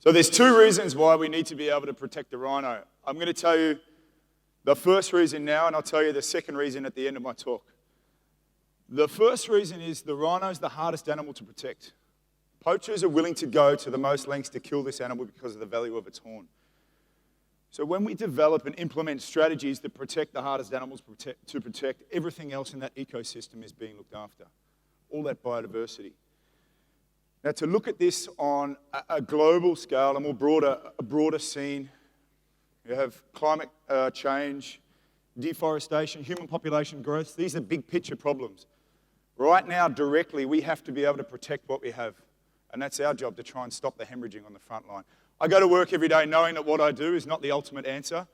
So there's two reasons why we need to be able to protect the rhino. I'm going to tell you the first reason now, and I'll tell you the second reason at the end of my talk. The first reason is the rhino is the hardest animal to protect. Poachers are willing to go to the most lengths to kill this animal because of the value of its horn. So when we develop and implement strategies that protect the hardest animals to protect, everything else in that ecosystem is being looked after, all that biodiversity. Now, to look at this on a global scale, a broader scene, you have climate change, deforestation, human population growth. These are big picture problems. Right now, directly, we have to be able to protect what we have. And that's our job, to try and stop the hemorrhaging on the front line. I go to work every day knowing that what I do is not the ultimate answer.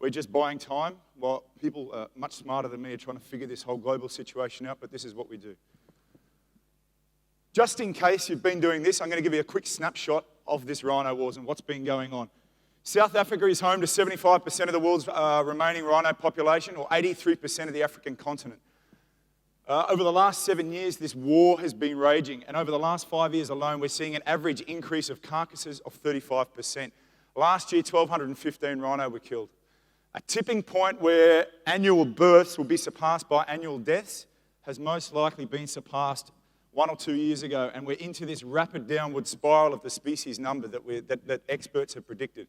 We're just buying time while people much smarter than me are trying to figure this whole global situation out, but this is what we do. Just in case you've been doing this, I'm going to give you a quick snapshot of this Rhino Wars and what's been going on. South Africa is home to 75% of the world's remaining rhino population, or 83% of the African continent. Over the last 7 years, this war has been raging, and over the last 5 years alone, we're seeing an average increase of carcasses of 35%. Last year, 1,215 rhino were killed. A tipping point where annual births will be surpassed by annual deaths has most likely been surpassed 1 or 2 years ago, and we're into this rapid downward spiral of the species number that experts have predicted.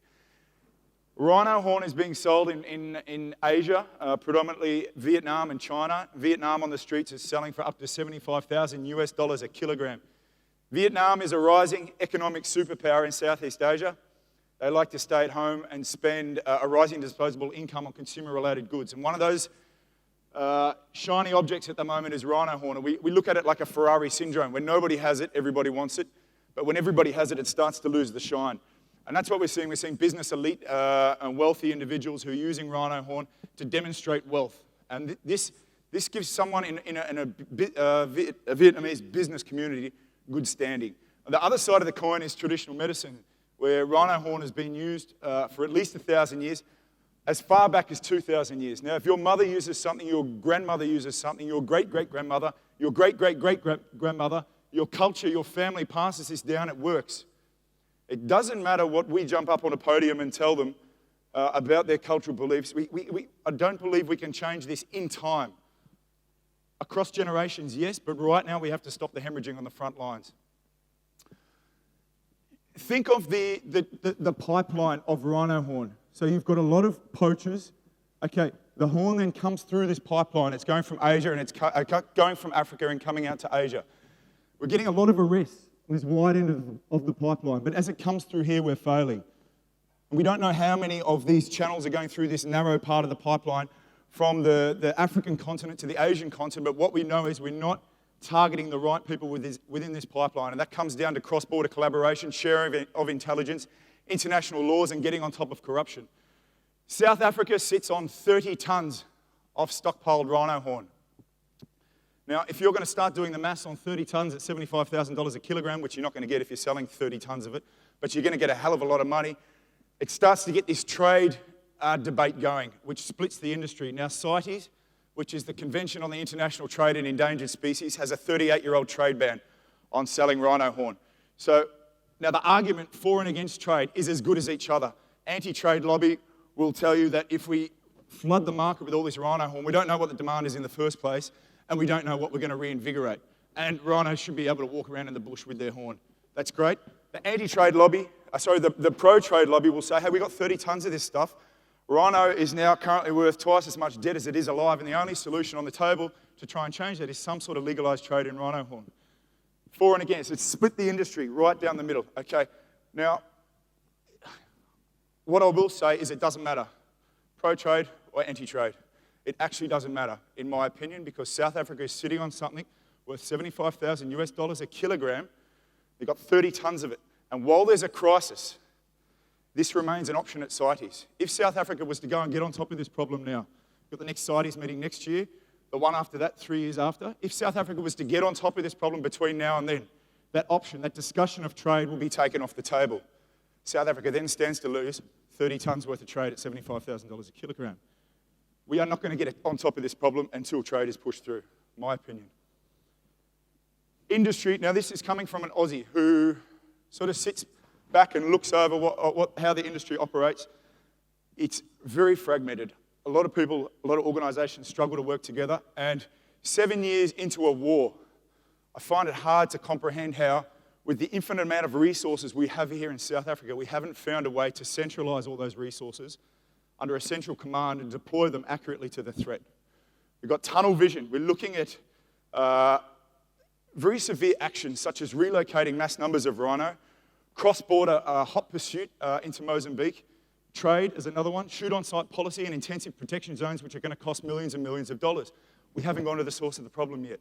Rhino horn is being sold in Asia, predominantly Vietnam and China. Vietnam on the streets is selling for up to $75,000 a kilogram. Vietnam is a rising economic superpower in Southeast Asia. They like to stay at home and spend a rising disposable income on consumer-related goods. And one of those shiny objects at the moment is rhino horn. We look at it like a Ferrari syndrome. When nobody has it, everybody wants it. But when everybody has it, it starts to lose the shine. And that's what we're seeing. We're seeing business elite and wealthy individuals who are using rhino horn to demonstrate wealth. And this gives someone in a Vietnamese business community good standing. On the other side of the coin is traditional medicine, where rhino horn has been used for at least 1,000 years, as far back as 2,000 years. Now, if your mother uses something, your grandmother uses something, your great-great-grandmother, your great-great-great-grandmother, your culture, your family passes this down, it works. It doesn't matter what we jump up on a podium and tell them about their cultural beliefs. I don't believe we can change this in time. Across generations, yes, but right now we have to stop the hemorrhaging on the front lines. Think of the pipeline of rhino horn. So you've got a lot of poachers. Okay, the horn then comes through this pipeline. It's going from Asia and it's going from Africa and coming out to Asia. We're getting a lot of arrests on this wide end of the pipeline, but as it comes through here, we're failing. And we don't know how many of these channels are going through this narrow part of the pipeline from the African continent to the Asian continent, but what we know is we're not targeting the right people within this pipeline, and that comes down to cross-border collaboration, sharing of intelligence, international laws, and getting on top of corruption. South Africa sits on 30 tons of stockpiled rhino horn. Now, if you're going to start doing the maths on 30 tons at $75,000 a kilogram, which you're not going to get if you're selling 30 tons of it, but you're going to get a hell of a lot of money, it starts to get this trade debate going, which splits the industry. Now, CITES, which is the Convention on the International Trade in Endangered Species, has a 38-year-old trade ban on selling rhino horn. So now the argument for and against trade is as good as each other. Anti-trade lobby will tell you that if we flood the market with all this rhino horn, we don't know what the demand is in the first place, and we don't know what we're going to reinvigorate. And rhinos should be able to walk around in the bush with their horn. That's great. The anti-trade lobby, the pro-trade lobby will say, hey, we got 30 tons of this stuff. Rhino is now currently worth twice as much dead as it is alive, and the only solution on the table to try and change that is some sort of legalized trade in rhino horn. For and against, it's split the industry right down the middle. Okay, now, what I will say is it doesn't matter, pro-trade or anti-trade. It actually doesn't matter, in my opinion, because South Africa is sitting on something worth $75,000 a kilogram. They've got 30 tons of it. And while there's a crisis, this remains an option at CITES. If South Africa was to go and get on top of this problem now, we've got the next CITES meeting next year, the one after that, 3 years after. If South Africa was to get on top of this problem between now and then, that option, that discussion of trade will be taken off the table. South Africa then stands to lose 30 tons worth of trade at $75,000 a kilogram. We are not going to get on top of this problem until trade is pushed through, my opinion. Industry, now this is coming from an Aussie who sort of sits back and looks over how the industry operates, it's very fragmented. A lot of people, a lot of organisations struggle to work together, and 7 years into a war, I find it hard to comprehend how, with the infinite amount of resources we have here in South Africa, we haven't found a way to centralise all those resources under a central command and deploy them accurately to the threat. We've got tunnel vision. We're looking at very severe actions such as relocating mass numbers of rhino, cross-border hot pursuit into Mozambique, trade is another one, shoot-on-sight policy and intensive protection zones which are going to cost millions and millions of dollars. We haven't gone to the source of the problem yet.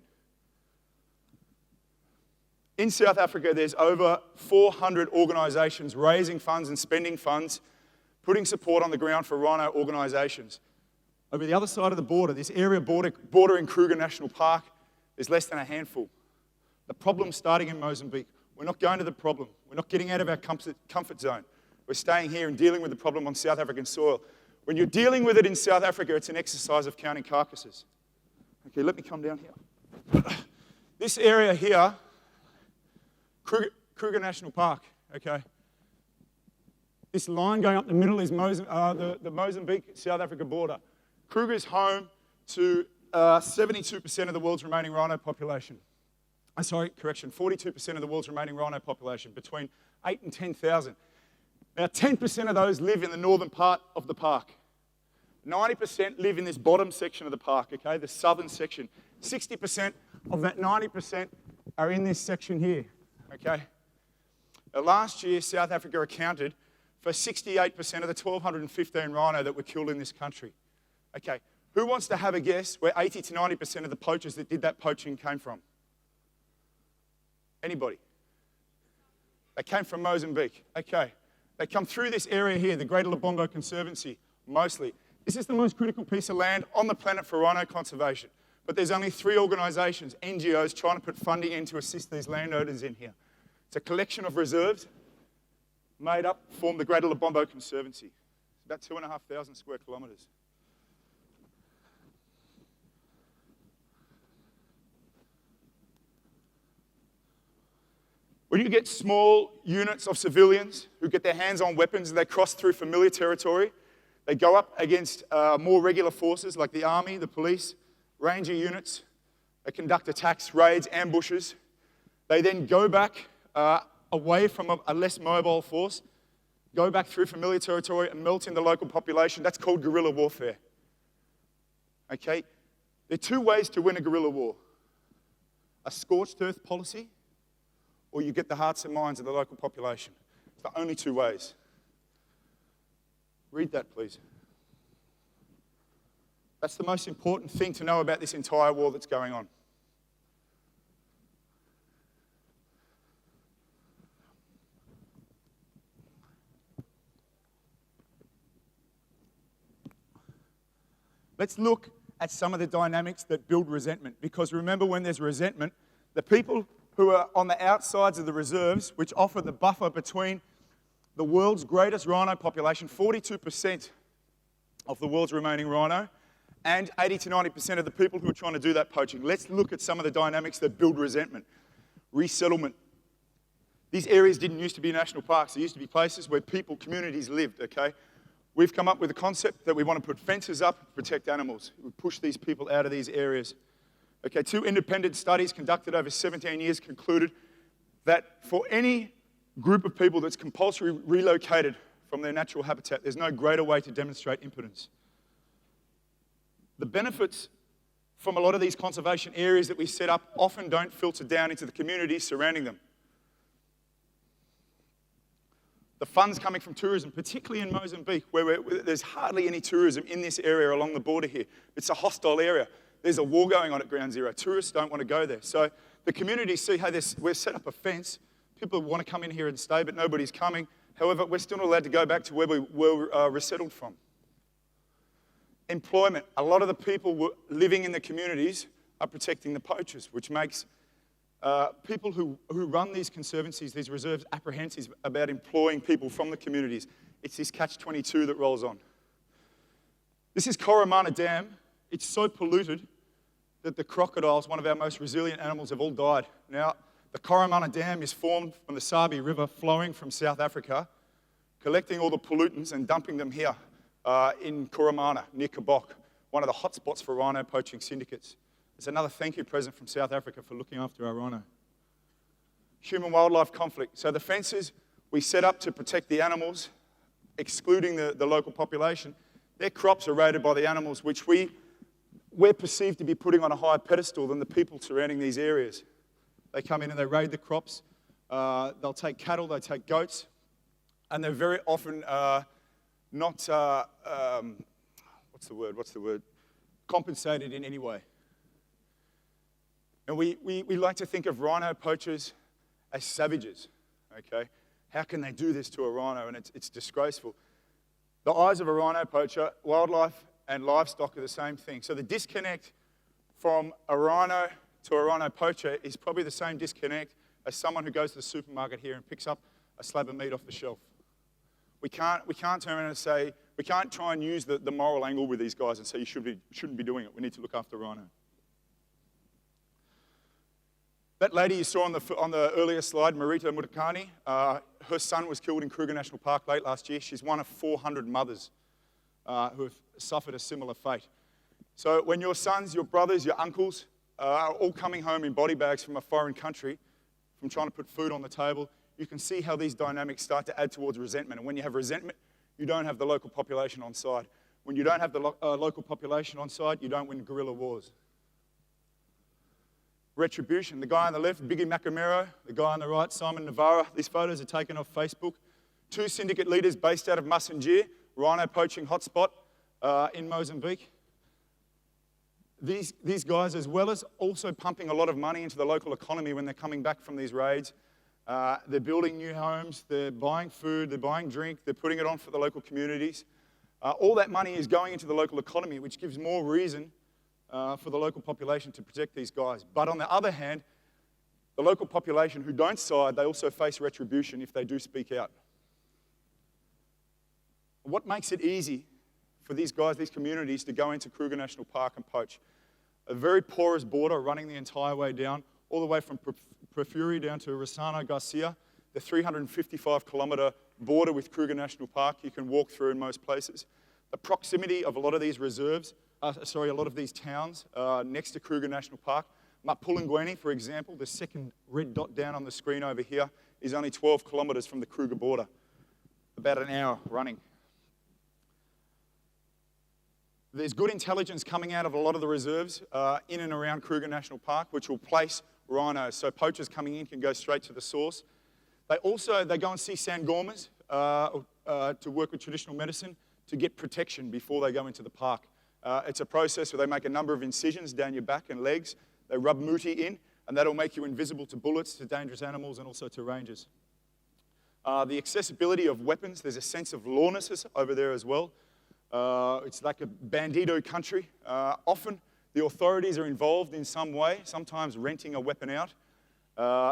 In South Africa, there's over 400 organisations raising funds and spending funds, putting support on the ground for rhino organisations. Over the other side of the border, this area bordering Kruger National Park, there's less than a handful. The problem's starting in Mozambique. We're not going to the problem. We're not getting out of our comfort zone. We're staying here and dealing with the problem on South African soil. When you're dealing with it in South Africa, it's an exercise of counting carcasses. Okay, let me come down here. This area here, Kruger National Park, okay? This line going up the middle is the Mozambique-South Africa border. Kruger is home to 72% of the world's remaining rhino population. 42% of the world's remaining rhino population, between 8 and 10,000. Now, 10% of those live in the northern part of the park. 90% live in this bottom section of the park, okay, the southern section. 60% of that 90% are in this section here, okay? Now, last year, South Africa accounted for 68% of the 1,215 rhino that were killed in this country. Okay, who wants to have a guess where 80 to 90% of the poachers that did that poaching came from? Anybody? They came from Mozambique. Okay. They come through this area here, the Greater Lubongo Conservancy, mostly. This is the most critical piece of land on the planet for rhino conservation. But there's only 3 organisations, NGOs, trying to put funding in to assist these landowners in here. It's a collection of reserves made up, form the Greater Lubongo Conservancy. It's about 2,500 square kilometres. When you get small units of civilians who get their hands on weapons and they cross through familiar territory, they go up against more regular forces like the army, the police, ranger units. They conduct attacks, raids, ambushes. They then go back away from a less mobile force, go back through familiar territory and melt in the local population. That's called guerrilla warfare. Okay? There are 2 ways to win a guerrilla war. A scorched earth policy, or you get the hearts and minds of the local population. It's the only 2 ways. Read that, please. That's the most important thing to know about this entire war that's going on. Let's look at some of the dynamics that build resentment, because remember, when there's resentment, the people who are on the outsides of the reserves, which offer the buffer between the world's greatest rhino population, 42% of the world's remaining rhino, and 80 to 90% of the people who are trying to do that poaching. Let's look at some of the dynamics that build resentment. Resettlement. These areas didn't used to be national parks. They used to be places where people, communities lived, okay? We've come up with a concept that we want to put fences up to protect animals. We push these people out of these areas. Okay, 2 independent studies conducted over 17 years concluded that for any group of people that's compulsory relocated from their natural habitat, there's no greater way to demonstrate impotence. The benefits from a lot of these conservation areas that we set up often don't filter down into the communities surrounding them. The funds coming from tourism, particularly in Mozambique, where there's hardly any tourism in this area along the border here. It's a hostile area. There's a war going on at Ground Zero. Tourists don't want to go there. So the communities see, hey, we've set up a fence. People want to come in here and stay, but nobody's coming. However, we're still not allowed to go back to where we were resettled from. Employment. A lot of the people living in the communities are protecting the poachers, which makes people who run these conservancies, these reserves, apprehensive about employing people from the communities. It's this catch-22 that rolls on. This is Coronado Dam. It's so polluted that the crocodiles, one of our most resilient animals, have all died. Now, The Coronado Dam is formed from the Sabi River flowing from South Africa, collecting all the pollutants and dumping them here in Coronado, near Kabok, one of the hotspots for rhino poaching syndicates. It's another thank you present from South Africa for looking after our rhino. Human-wildlife conflict. So the fences we set up to protect the animals, excluding the local population, their crops are raided by the animals, which we're perceived to be putting on a higher pedestal than the people surrounding these areas. They come in and they raid the crops. They'll take cattle, they take goats, and they're very often not, what's the word? Compensated in any way. And we like to think of rhino poachers as savages, okay? How can they do this to a rhino? And it's disgraceful. The eyes of a rhino poacher, wildlife and livestock are the same thing. So the disconnect from a rhino to a rhino poacher is probably the same disconnect as someone who goes to the supermarket here and picks up a slab of meat off the shelf. We can't turn around and say, we can't try and use the moral angle with these guys and say you shouldn't be doing it. We need to look after rhino. That lady you saw on the earlier slide, Marita Mutakani, her son was killed in Kruger National Park late last year. She's one of 400 mothers who have suffered a similar fate. So when your sons, your brothers, your uncles are all coming home in body bags from a foreign country, from trying to put food on the table, you can see how these dynamics start to add towards resentment. And when you have resentment, you don't have the local population on side. When you don't have the local population on side, you don't win guerrilla wars. Retribution. The guy on the left, Biggie Macamero. The guy on the right, Simon Navarra. These photos are taken off Facebook. Two syndicate leaders based out of Masangir, rhino poaching hotspot in Mozambique. These guys, as well as also pumping a lot of money into the local economy when they're coming back from these raids, they're building new homes, they're buying food, they're buying drink, they're putting it on for the local communities. All that money is going into the local economy, which gives more reason for the local population to protect these guys. But on the other hand, the local population who don't side, they also face retribution if they do speak out. What makes it easy for these guys, these communities, to go into Kruger National Park and poach? A very porous border running the entire way down, all the way from Profuri down to Rosano Garcia, the 355-kilometre border with Kruger National Park you can walk through in most places. The proximity of a lot of these reserves, a lot of these towns next to Kruger National Park. Mapulangweni, for example, the second red dot down on the screen over here, is only 12 kilometres from the Kruger border, about an hour running. There's good intelligence coming out of a lot of the reserves in and around Kruger National Park, which will place rhinos. So poachers coming in can go straight to the source. They go and see sangomas to work with traditional medicine to get protection before they go into the park. It's a process where they make a number of incisions down your back and legs. They rub muti in, and that'll make you invisible to bullets, to dangerous animals, and also to rangers. The accessibility of weapons, there's a sense of lawlessness over there as well. It's like a bandito country. Often the authorities are involved in some way, sometimes renting a weapon out.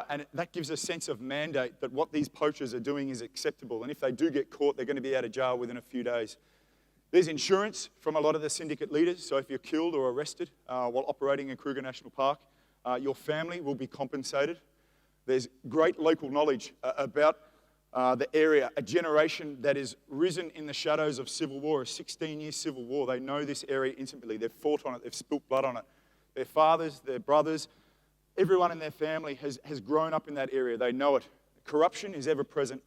And that gives a sense of mandate that what these poachers are doing is acceptable. And if they do get caught, they're going to be out of jail within a few days. There's insurance from a lot of the syndicate leaders. So if you're killed or arrested while operating in Kruger National Park, your family will be compensated. There's great local knowledge about the area, a generation that has risen in the shadows of civil war, a 16-year civil war. They know this area intimately. They've fought on it. They've spilt blood on it. Their fathers, their brothers, everyone in their family has grown up in that area. They know it. Corruption is ever present.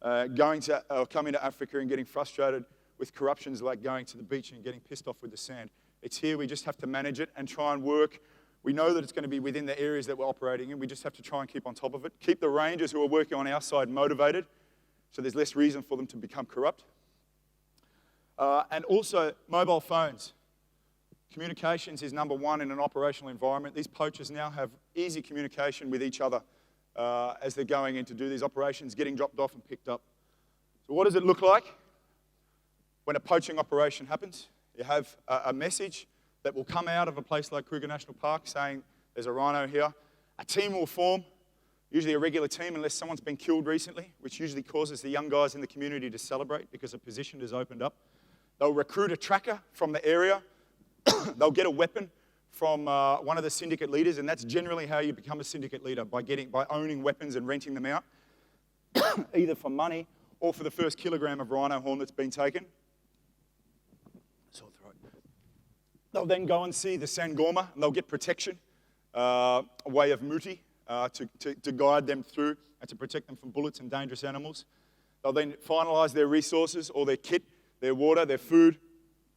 Coming to Africa and getting frustrated with corruptions like going to the beach and getting pissed off with the sand. It's here. We just have to manage it and try and work. We know that it's going to be within the areas that we're operating in. We just have to try and keep on top of it. Keep the rangers who are working on our side motivated, so there's less reason for them to become corrupt. And also, mobile phones. Communications is number one in an operational environment. These poachers now have easy communication with each other as they're going in to do these operations, getting dropped off and picked up. So what does it look like when a poaching operation happens? You have a message that will come out of a place like Kruger National Park saying there's a rhino here. A team will form, usually a regular team unless someone's been killed recently, which usually causes the young guys in the community to celebrate because a position has opened up. They'll recruit a tracker from the area. They'll get a weapon from one of the syndicate leaders, and that's generally how you become a syndicate leader, by owning weapons and renting them out, either for money or for the first kilogram of rhino horn that's been taken. Sore throat. They'll then go and see the Sangoma, and they'll get protection, a way of muti, to guide them through and to protect them from bullets and dangerous animals. They'll then finalise their resources, or their kit, their water, their food.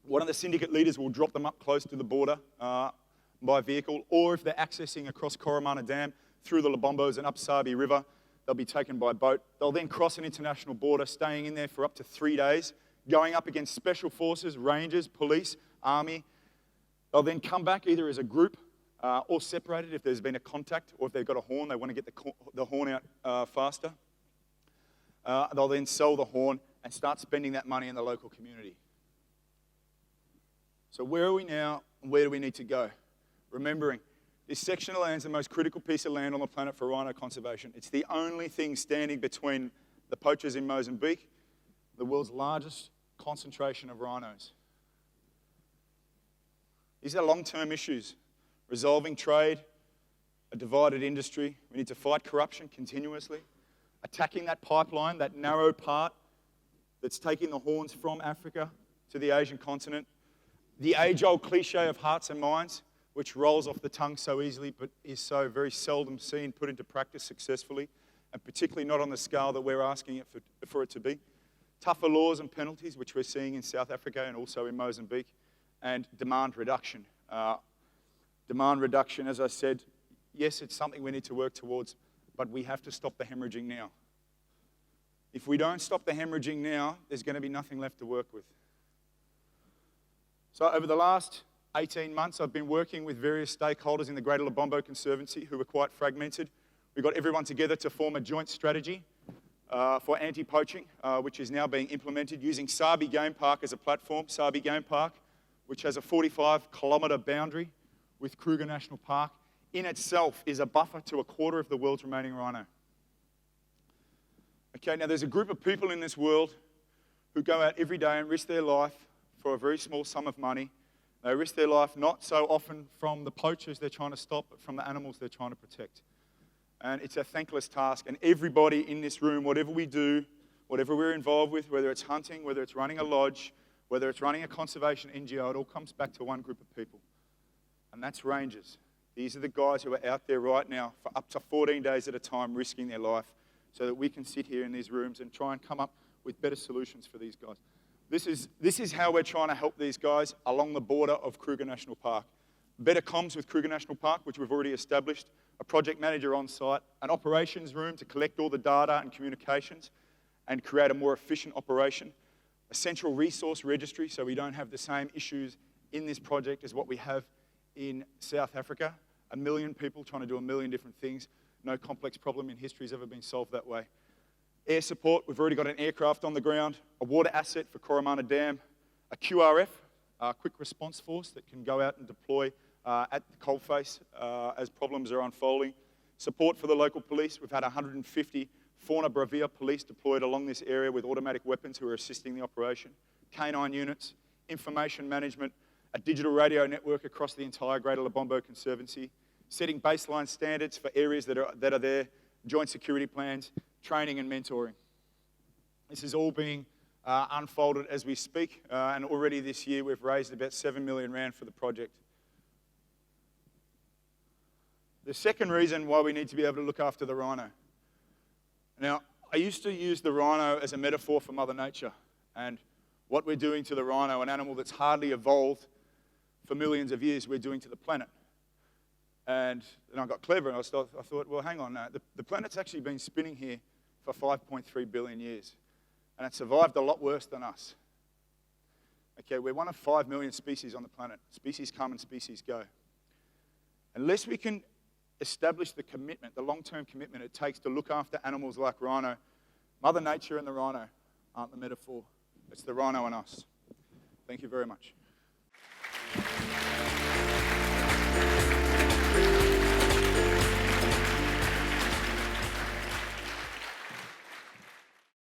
One of the syndicate leaders will drop them up close to the border by vehicle, or if they're accessing across Coronado Dam through the Lobombos and up Sabi River, they'll be taken by boat. They'll then cross an international border, staying in there for up to 3 days, going up against special forces, rangers, police, army. They'll then come back either as a group or separated if there's been a contact, or if they've got a horn, they want to get the horn out faster. They'll then sell the horn and start spending that money in the local community. So where are we now, and where do we need to go? Remembering, this section of land is the most critical piece of land on the planet for rhino conservation. It's the only thing standing between the poachers in Mozambique, the world's largest concentration of rhinos. These are long-term issues. Resolving trade, a divided industry. We need to fight corruption continuously. Attacking that pipeline, that narrow part that's taking the horns from Africa to the Asian continent. The age-old cliche of hearts and minds, which rolls off the tongue so easily but is so very seldom seen put into practice successfully, and particularly not on the scale that we're asking it for it to be. Tougher laws and penalties, which we're seeing in South Africa and also in Mozambique, and demand reduction. Demand reduction, as I said, yes, it's something we need to work towards, but we have to stop the hemorrhaging now. If we don't stop the hemorrhaging now, there's going to be nothing left to work with. So over the last 18 months, I've been working with various stakeholders in the Greater Lobombo Conservancy who were quite fragmented. We got everyone together to form a joint strategy for anti-poaching, which is now being implemented using Sabi Game Park as a platform. Sabi Game Park, which has a 45-kilometre boundary with Kruger National Park, in itself is a buffer to a quarter of the world's remaining rhino. Okay, now there's a group of people in this world who go out every day and risk their life for a very small sum of money. They risk their life not so often from the poachers they're trying to stop, but from the animals they're trying to protect. And it's a thankless task. And everybody in this room, whatever we do, whatever we're involved with, whether it's hunting, whether it's running a lodge, whether it's running a conservation NGO, it all comes back to one group of people. And that's rangers. These are the guys who are out there right now for up to 14 days at a time risking their life so that we can sit here in these rooms and try and come up with better solutions for these guys. This is how we're trying to help these guys along the border of Kruger National Park. Better comms with Kruger National Park, which we've already established, a project manager on site, an operations room to collect all the data and communications and create a more efficient operation, a central resource registry so we don't have the same issues in this project as what we have in South Africa. 1 million people trying to do 1 million different things. No complex problem in history has ever been solved that way. Air support, we've already got an aircraft on the ground, a water asset for Coronado Dam, a QRF, a quick response force that can go out and deploy at the coalface as problems are unfolding. Support for the local police, we've had 150 Fauna Bravia police deployed along this area with automatic weapons who are assisting the operation. Canine units, information management, a digital radio network across the entire Greater Lobombo Conservancy, setting baseline standards for areas that are there, joint security plans, training and mentoring. This is all being unfolded as we speak, and already this year we've raised about 7 million rand for the project. The second reason why we need to be able to look after the rhino. Now, I used to use the rhino as a metaphor for Mother Nature and what we're doing to the rhino, an animal that's hardly evolved for millions of years, we're doing to the planet. And I got clever and I thought, well, hang on now. The planet's actually been spinning here for 5.3 billion years. And it survived a lot worse than us. Okay, we're one of 5 million species on the planet. Species come and species go. Unless we can establish the commitment, the long-term commitment it takes to look after animals like rhino, Mother Nature and the rhino aren't the metaphor. It's the rhino and us. Thank you very much.